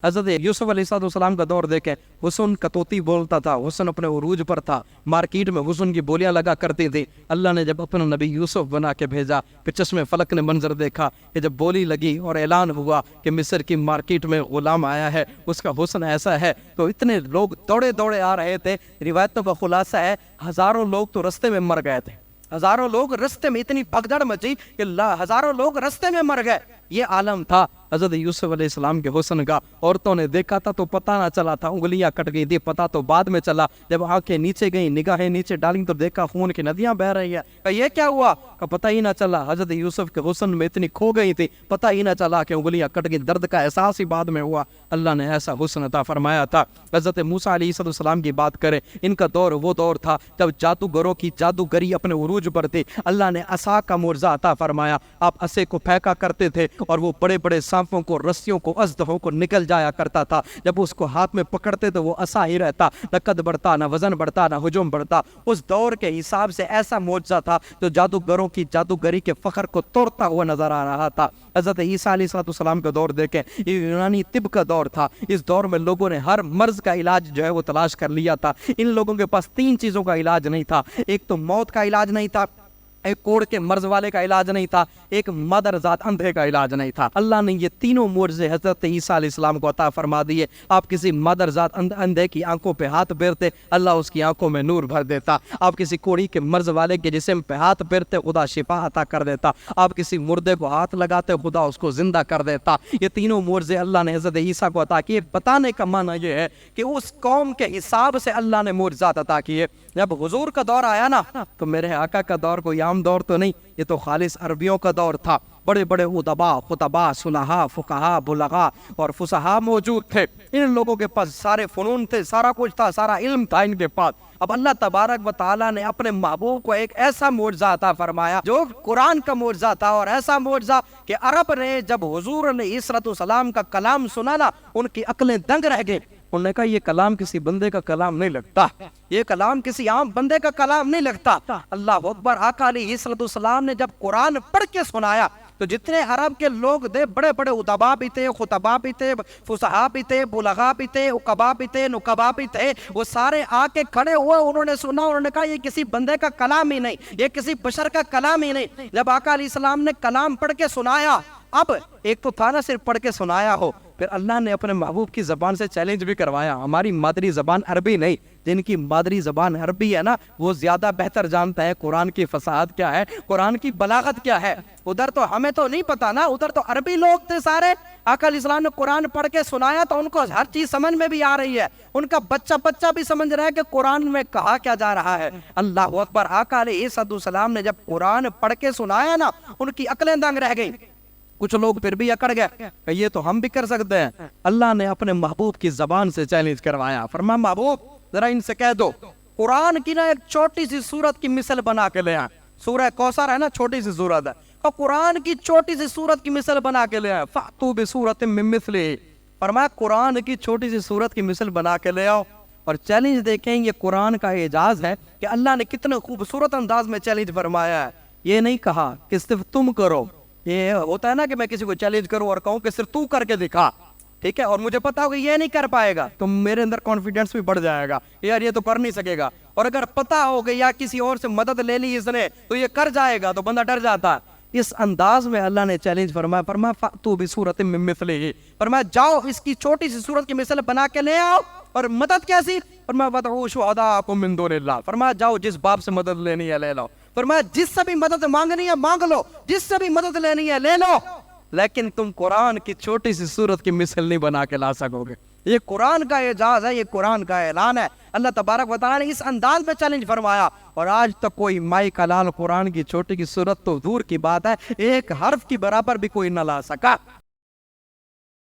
حضرت یوسف علیہ السلام کا دور دیکھیں، حسن کتوتی بولتا تھا، حسن اپنے عروج پر تھا، مارکیٹ میں حسن کی بولیاں لگا کرتی تھی۔ اللہ نے جب اپنا نبی یوسف بنا کے بھیجا، پھر چشم فلک نے منظر دیکھا کہ جب بولی لگی اور اعلان ہوا کہ مصر کی مارکیٹ میں غلام آیا ہے، اس کا حسن ایسا ہے، تو اتنے لوگ دوڑے دوڑے آ رہے تھے۔ روایتوں کا خلاصہ ہے ہزاروں لوگ تو رستے میں مر گئے تھے، ہزاروں لوگ رستے میں، اتنی بھگدڑ مچی کہ ہزاروں لوگ رستے میں مر گئے۔ یہ عالم تھا حضرت یوسف علیہ السلام کے حسن کا۔ عورتوں نے دیکھا تھا تو پتہ نہ چلا تھا، انگلیاں کٹ گئی تھی، پتہ تو بعد میں چلا۔ جب آنکھیں نیچے گئیں، نگاہیں نیچے ڈالیں تو دیکھا خون کی ندیاں بہہ رہی ہیں۔ کہ یہ کیا ہوا؟ کہ پتہ ہی نہ چلا، حضرت یوسف کے حسن میں اتنی کھو گئی تھی، پتہ ہی نہ چلا کہ انگلیاں کٹ گئی۔ درد کا احساس ہی بعد میں ہوا۔ اللہ نے ایسا حسن عطا فرمایا تھا۔ حضرت موسیٰ علیہ السلام کی بات کریں، ان کا دور وہ دور تھا جب جادوگروں کی جادوگری اپنے عروج پر تھی۔ اللہ نے عصا کا معجزہ عطا فرمایا۔ آپ عصے کو پھینکا کرتے تھے اور وہ بڑے بڑے سانپوں کو، رسیوں کو، اژدہوں کو نکل جایا کرتا تھا۔ جب اس کو ہاتھ میں پکڑتے تو وہ عصا ہی رہتا، نہ قد بڑھتا، نہ وزن بڑھتا، نہ ہجوم بڑھتا۔ اس دور کے حساب سے ایسا معجزہ تھا جو جادوگروں کی جادوگری کے فخر کو توڑتا ہوا نظر آ رہا تھا۔ حضرت عیسیٰ علیہ السلام کا دور دیکھیں، یہ یونانی طب کا دور تھا۔ اس دور میں لوگوں نے ہر مرض کا علاج جو ہے وہ تلاش کر لیا تھا۔ ان لوگوں کے پاس تین چیزوں کا علاج نہیں تھا۔ ایک تو موت کا علاج نہیں تھا، ایک کوڑ کے مرض والے کا علاج نہیں تھا، ایک مادر ذات اندھے کا علاج نہیں تھا۔ اللہ نے یہ تینوں معجزے حضرت عیسیٰ علیہ السلام کو عطا فرما دیے۔ آپ کسی مادر ذات اندھے کی آنکھوں پہ ہاتھ پھیرتے، اللہ اس کی آنکھوں میں نور بھر دیتا۔ آپ کسی کوڑی کے مرض والے کے جسم پہ ہاتھ پھیرتے، خدا شفا عطا کر دیتا۔ آپ کسی مردے کو ہاتھ لگاتے، خدا اس کو زندہ کر دیتا۔ یہ تینوں معجزے اللہ نے حضرت عیسیٰ کو عطا کیے۔ بتانے کا معنی یہ ہے کہ اس قوم کے حساب سے اللہ نے معجزات عطا کیے۔ جب حضور کا دور آیا نا، تو میرے آقا کا دور کوئی عام دور تو نہیں، یہ تو خالص عربیوں کا دور تھا۔ بڑے بڑے ادبا، خطبا، صلحاء، فقہاء، بلغاء اور فصحاء موجود تھے۔ ان لوگوں کے پاس سارے فنون تھے، سارا کچھ تھا، سارا علم تھا ان کے پاس۔ اب اللہ تبارک و تعالیٰ نے اپنے محبوب کو ایک ایسا معجزہ عطا فرمایا جو قرآن کا معجزہ تھا، اور ایسا معجزہ کہ عرب نے جب حضور علیہ السلام کا کلام سنا نا، ان کی عقلیں دنگ رہ گئی۔ انہوں نے کہا یہ کلام کسی بندے کا کلام نہیں لگتا، یہ کلام کسی عام بندے کا کلام نہیں لگتا۔ اللہ اکبر۔ آقا علیہ السلام نے جب قرآن پڑھ کے سنایا تو جتنے عرب کے لوگ تھے، بڑے بڑے ادبا بھی تھے، خطبا بھی تھے، فصحاء بھی تھے، بلغاء بھی تھے، عقبا بھی تھے، نقبا بھی تھے، وہ سارے آ کے کھڑے ہوئے۔ انہوں نے سنا، انہوں نے کہا یہ کسی بندے کا کلام ہی نہیں، یہ کسی بشر کا کلام ہی نہیں۔ جب آقا علیہ السلام نے کلام پڑھ کے سنایا، اب ایک تو تھا نا صرف پڑھ کے سنایا ہو، پھر اللہ نے اپنے محبوب کی زبان سے چیلنج بھی کروایا۔ ہماری مادری زبان عربی نہیں، جن کی مادری زبان عربی ہے نا، وہ زیادہ بہتر جانتا ہے قرآن کی فصاحت کیا ہے، قرآن کی بلاغت کیا ہے۔ ادھر تو ہمیں تو نہیں پتا نا، ادھر تو عربی لوگ تھے سارے۔ آقا علیہ السلام نے قرآن پڑھ کے سنایا تو ان کو ہر چیز سمجھ میں بھی آ رہی ہے، ان کا بچہ بھی سمجھ رہا ہے کہ قرآن میں کہا کیا جا رہا ہے۔ اللہ اکبر۔ آقا علیہ السلام نے جب قرآن پڑھ کے سنایا نا، ان کی عقلیں دنگ رہ گئیں۔ کچھ لوگ پھر بھی اکڑ گئے کہ یہ تو ہم بھی کر سکتے ہیں۔ اللہ نے اپنے محبوب کی زبان سے چیلنج کروایا۔ فرمایا محبوب ذرا ان سے کہہ دو قرآن کی نا ایک چھوٹی سی سورت کی مثل بنا کے لے آئیں۔ سورہ کوثر ہے نا، چھوٹی سی سورت ہے، اور قرآن کی چھوٹی سی سورت کی مثل بنا کے لے آئیں۔ فَأْتُوا بِسُورَةٍ مِّن مِّثْلِهِ۔ فرمایا قرآن کی چھوٹی سی سورت کی مثل بنا کے لے آؤ۔ اور چیلنج دیکھیں، یہ قرآن کا اعجاز ہے کہ اللہ نے کتنے خوبصورت انداز میں چیلنج فرمایا ہے۔ یہ نہیں کہا کہ صرف تم کرو۔ یہ ہوتا ہے نا کہ میں کسی کو چیلنج کروں اور کہوں کہ صرف تو کر کے دکھا، ٹھیک ہے، اور مجھے پتا ہو کہ یہ نہیں کر پائے گا، تو میرے اندر کانفیڈنس بھی بڑھ جائے گا، یار یہ تو کر نہیں سکے گا۔ اور اگر پتا ہو کہ یا کسی اور سے مدد لے لی اس نے تو یہ کر جائے گا، تو بندہ ڈر جاتا ہے۔ اس انداز میں اللہ نے چیلنج فرمایا۔ فرمایا فَأْتُوا بِسُورَةٍ مِّن مِّثْلِهِ۔ فرمایا جاؤ اس کی چھوٹی سی سورت کی مثل بنا کے لے آؤ۔ اور مدد کیسی؟ فرمایا وَادْعُوا شُهَدَاءَكُم مِّن دُونِ اللَّهِ۔ فرمایا جاؤ جس باپ سے مدد لینی ہے لے لو۔ فرمایا جس سے بھی مدد مانگنی ہے مانگ لو، جس سے بھی مدد لینی ہے لے لو، لیکن تم قرآن کی چھوٹی سی سورت کی مثل نہیں بنا کے لا سکو گے۔ یہ قرآن کا اعجاز ہے، یہ قرآن کا اعلان ہے۔ اللہ تبارک و تعالیٰ نے اس انداز میں چیلنج فرمایا، اور آج تک کوئی مائی کا لال قرآن کی چھوٹی کی سورت تو دور کی بات ہے، ایک حرف کی برابر بھی کوئی نہ لا سکا۔